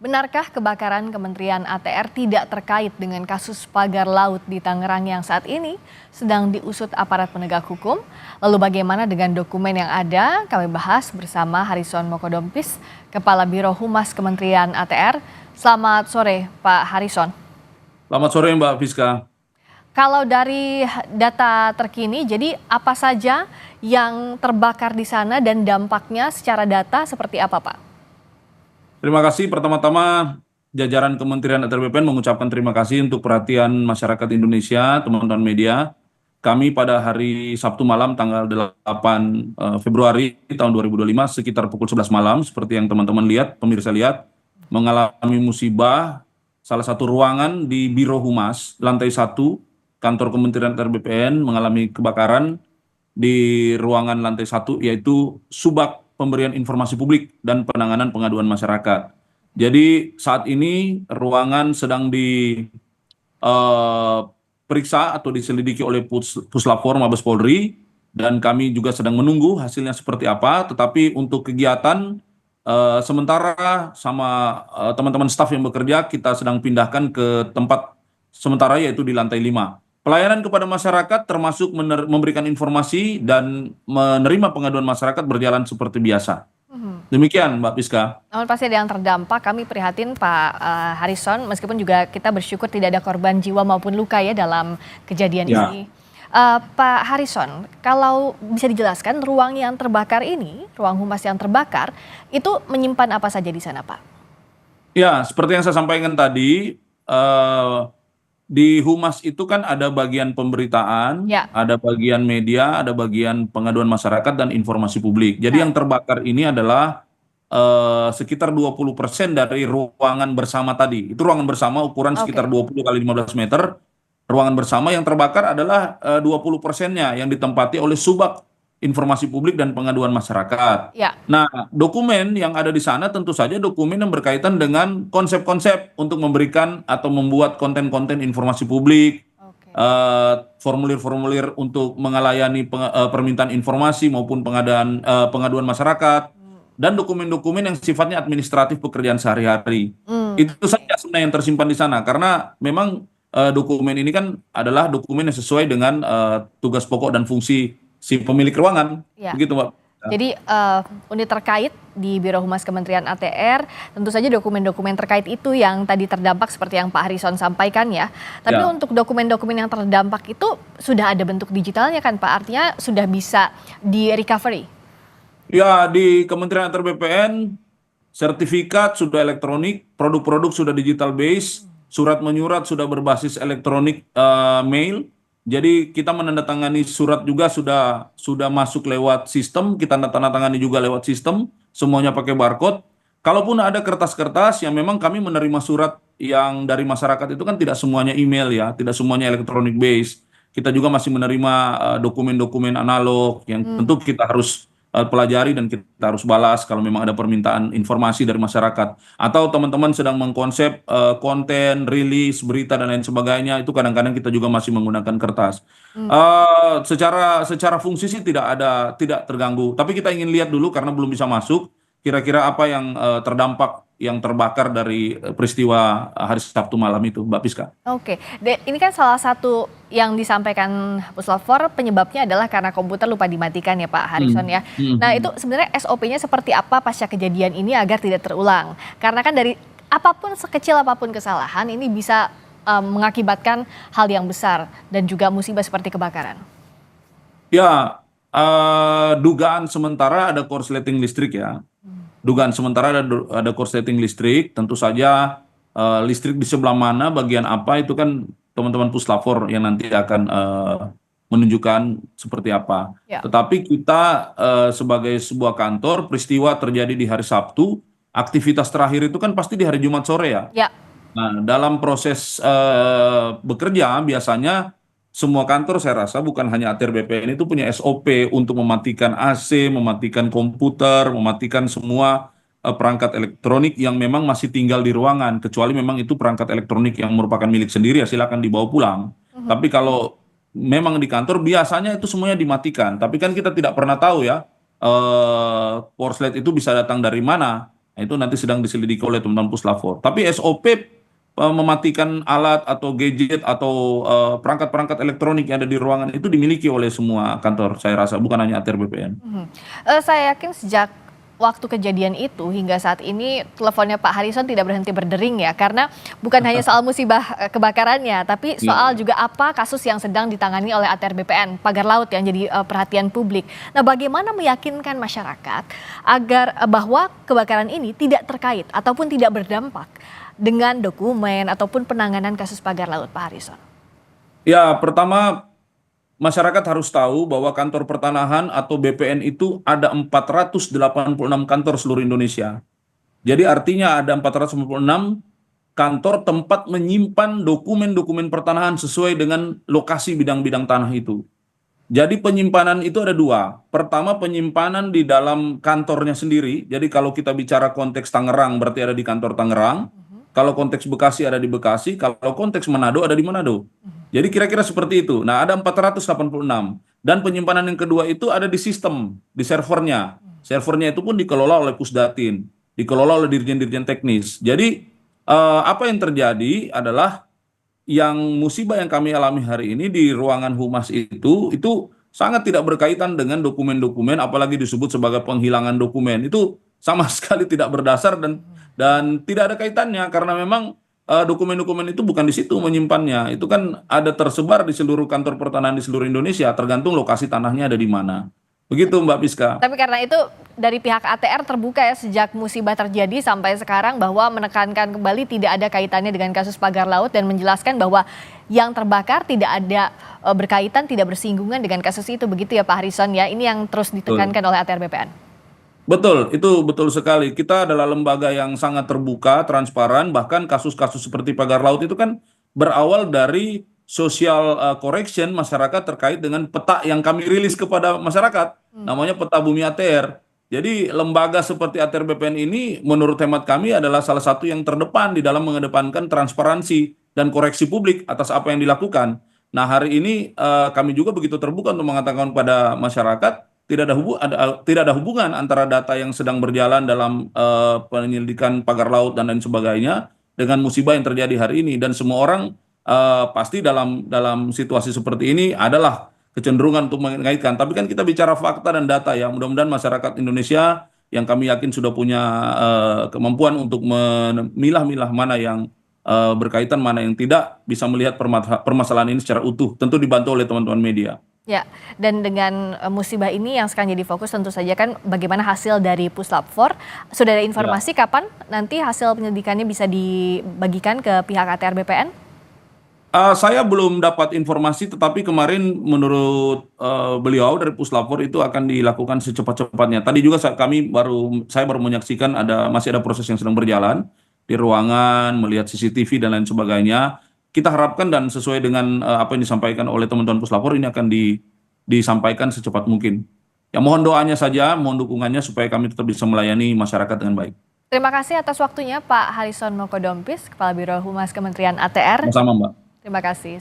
Benarkah kebakaran Kementerian ATR tidak terkait dengan kasus pagar laut di Tangerang yang saat ini sedang diusut aparat penegak hukum? Lalu bagaimana dengan dokumen yang ada? Kami bahas bersama Harrison Mokodompis, Kepala Biro Humas Kementerian ATR. Selamat sore, Pak Harrison. Selamat sore Mbak Fiska. Kalau dari data terkini, jadi apa saja yang terbakar di sana dan dampaknya secara data seperti apa, Pak? Terima kasih pertama-tama jajaran Kementerian ATR BPN mengucapkan terima kasih untuk perhatian masyarakat Indonesia, teman-teman media. Kami pada hari Sabtu malam tanggal 8 Februari tahun 2025 sekitar pukul 11 malam seperti yang teman-teman lihat, pemirsa lihat, mengalami musibah salah satu ruangan di Biro Humas lantai 1 kantor Kementerian ATR BPN mengalami kebakaran di ruangan lantai 1 yaitu Subak Pemberian Informasi Publik dan Penanganan Pengaduan Masyarakat. Jadi saat ini ruangan sedang diperiksa atau diselidiki oleh Puslapor Mabes Polri dan kami juga sedang menunggu hasilnya seperti apa. Tetapi untuk kegiatan sementara sama teman-teman staf yang bekerja kita sedang pindahkan ke tempat sementara yaitu di lantai 5. Pelayanan kepada masyarakat termasuk memberikan informasi dan menerima pengaduan masyarakat berjalan seperti biasa. Demikian Mbak Piska. Namun pasti ada yang terdampak, kami prihatin Pak Harrison, meskipun juga kita bersyukur tidak ada korban jiwa maupun luka ya dalam kejadian ini. Pak Harrison, kalau bisa dijelaskan ruang yang terbakar ini, ruang humas yang terbakar, itu menyimpan apa saja di sana Pak? Ya, seperti yang saya sampaikan tadi, di humas itu kan ada bagian pemberitaan, Ya, ada bagian media, ada bagian pengaduan masyarakat dan informasi publik. Jadi yang baik. terbakar ini adalah sekitar 20% dari ruangan bersama tadi. Itu ruangan bersama ukuran sekitar Oke. 20 kali 15 meter. Ruangan bersama yang terbakar adalah 20%-nya yang ditempati oleh Subak Informasi Publik dan Pengaduan Masyarakat. Ya, Nah, dokumen yang ada di sana tentu saja dokumen yang berkaitan dengan konsep-konsep untuk memberikan atau membuat konten-konten informasi publik, oke. formulir-formulir untuk mengalayani permintaan informasi maupun pengaduan masyarakat, dan dokumen-dokumen yang sifatnya administratif pekerjaan sehari-hari. Itu Oke. saja sebenarnya yang tersimpan di sana, karena memang dokumen ini kan adalah dokumen yang sesuai dengan tugas pokok dan fungsi si pemilik ruangan. Ya. Begitu, Mbak. Jadi unit terkait di Biro Humas Kementerian ATR, tentu saja dokumen-dokumen terkait itu yang tadi terdampak seperti yang Pak Harrison sampaikan ya. Tapi Ya. untuk dokumen-dokumen yang terdampak itu sudah ada bentuk digitalnya kan Pak? Artinya sudah bisa di recovery? Ya, di Kementerian ATR BPN, sertifikat sudah elektronik, produk-produk sudah digital base, surat menyurat sudah berbasis elektronik mail. Jadi kita menandatangani surat juga sudah masuk lewat sistem, kita tanda-tangani juga lewat sistem, semuanya pakai barcode. Kalaupun ada kertas-kertas yang memang kami menerima surat yang dari masyarakat itu kan tidak semuanya email ya, tidak semuanya elektronik base. Kita juga masih menerima dokumen-dokumen analog yang tentu kita harus pelajari dan kita harus balas kalau memang ada permintaan informasi dari masyarakat. Atau teman-teman sedang mengkonsep konten, rilis, berita dan lain sebagainya, itu kadang-kadang kita juga masih menggunakan kertas. Secara fungsi sih tidak terganggu. Tapi kita ingin lihat dulu karena belum bisa masuk. Kira-kira apa yang terdampak, yang terbakar dari peristiwa hari Sabtu malam itu, Mbak Piska. Oke, ini kan salah satu yang disampaikan Puslapor penyebabnya adalah karena komputer lupa dimatikan ya Pak Harrison ya. Nah itu sebenarnya SOP-nya seperti apa pasca kejadian ini agar tidak terulang? Karena kan dari apapun sekecil apapun kesalahan ini bisa mengakibatkan hal yang besar dan juga musibah seperti kebakaran. Ya, dugaan sementara ada korsleting listrik ya. Dugaan sementara ada korsleting listrik, tentu saja listrik di sebelah mana, bagian apa itu kan teman-teman puslapor yang nanti akan menunjukkan seperti apa. Ya, Tetapi kita sebagai sebuah kantor, peristiwa terjadi di hari Sabtu, aktivitas terakhir itu kan pasti di hari Jumat sore ya. ya, Nah, dalam proses bekerja biasanya semua kantor saya rasa bukan hanya ATR BPN itu punya SOP untuk mematikan AC, mematikan komputer, mematikan semua perangkat elektronik yang memang masih tinggal di ruangan, kecuali memang itu perangkat elektronik yang merupakan milik sendiri ya silakan dibawa pulang. Tapi kalau memang di kantor biasanya itu semuanya dimatikan. Tapi kan kita tidak pernah tahu ya korslet itu bisa datang dari mana. Nah, itu nanti sedang diselidiki oleh teman-teman Puslapfor. Tapi SOP mematikan alat atau gadget atau perangkat-perangkat elektronik yang ada di ruangan itu dimiliki oleh semua kantor, saya rasa, bukan hanya ATR BPN. Saya yakin sejak waktu kejadian itu hingga saat ini teleponnya Pak Harrison tidak berhenti berdering ya, karena bukan hanya soal musibah kebakarannya, tapi soal juga apa kasus yang sedang ditangani oleh ATR BPN, pagar laut yang jadi perhatian publik. Nah, bagaimana meyakinkan masyarakat agar bahwa kebakaran ini tidak terkait ataupun tidak berdampak dengan dokumen ataupun penanganan kasus pagar laut, Pak Harrison? Ya, pertama masyarakat harus tahu bahwa kantor pertanahan atau BPN itu ada 486 kantor seluruh Indonesia. Jadi artinya ada 486 kantor tempat menyimpan dokumen-dokumen pertanahan sesuai dengan lokasi bidang-bidang tanah itu. Jadi penyimpanan itu ada dua. Pertama, penyimpanan di dalam kantornya sendiri. Jadi kalau kita bicara konteks Tangerang berarti ada di kantor Tangerang. Kalau konteks Bekasi ada di Bekasi. Kalau konteks Manado ada di Manado. Jadi kira-kira seperti itu. Nah, ada 486. Dan penyimpanan yang kedua itu ada di sistem, di servernya. Servernya itu pun dikelola oleh Pusdatin, dikelola oleh dirjen-dirjen teknis. Jadi apa yang terjadi adalah yang musibah yang kami alami hari ini di ruangan humas itu sangat tidak berkaitan dengan dokumen-dokumen, apalagi disebut sebagai penghilangan dokumen. Itu sama sekali tidak berdasar dan tidak ada kaitannya karena memang dokumen-dokumen itu bukan di situ menyimpannya. Itu kan ada tersebar di seluruh kantor pertanahan di seluruh Indonesia, tergantung lokasi tanahnya ada di mana. Begitu Mbak Piska. Tapi karena itu dari pihak ATR terbuka ya sejak musibah terjadi sampai sekarang bahwa menekankan kembali tidak ada kaitannya dengan kasus pagar laut dan menjelaskan bahwa yang terbakar tidak ada berkaitan, tidak bersinggungan dengan kasus itu. Begitu ya Pak Harrison ya, ini yang terus ditekankan oleh ATR BPN. Betul, itu betul sekali. Kita adalah lembaga yang sangat terbuka, transparan, bahkan kasus-kasus seperti pagar laut itu kan berawal dari social correction masyarakat terkait dengan peta yang kami rilis kepada masyarakat, namanya peta bumi ATR. Jadi lembaga seperti ATR BPN ini menurut hemat kami adalah salah satu yang terdepan di dalam mengedepankan transparansi dan koreksi publik atas apa yang dilakukan. Nah, hari ini kami juga begitu terbuka untuk mengatakan kepada masyarakat tidak ada hubungan antara data yang sedang berjalan dalam penyelidikan pagar laut dan lain sebagainya dengan musibah yang terjadi hari ini, dan semua orang pasti dalam situasi seperti ini adalah kecenderungan untuk mengaitkan. Tapi kan kita bicara fakta dan data ya. Mudah-mudahan masyarakat Indonesia yang kami yakin sudah punya kemampuan untuk memilah-milah mana yang berkaitan, mana yang tidak, bisa melihat permasalahan ini secara utuh. Tentu dibantu oleh teman-teman media. Ya, dan dengan musibah ini yang sekarang jadi fokus tentu saja kan bagaimana hasil dari Puslapfor. Sudah ada informasi kapan nanti hasil penyelidikannya bisa dibagikan ke pihak ATR BPN? Saya belum dapat informasi, tetapi kemarin menurut beliau dari Puslapfor itu akan dilakukan secepat-cepatnya. Tadi juga saya baru menyaksikan masih ada proses yang sedang berjalan di ruangan, melihat CCTV dan lain sebagainya. Kita harapkan dan sesuai dengan apa yang disampaikan oleh teman-teman Puslapfor ini akan disampaikan secepat mungkin. Ya, mohon doanya saja, mohon dukungannya supaya kami tetap bisa melayani masyarakat dengan baik. Terima kasih atas waktunya Pak Harrison Mokodompis, Kepala Biro Humas Kementerian ATR. Sama-sama Mbak. Terima kasih.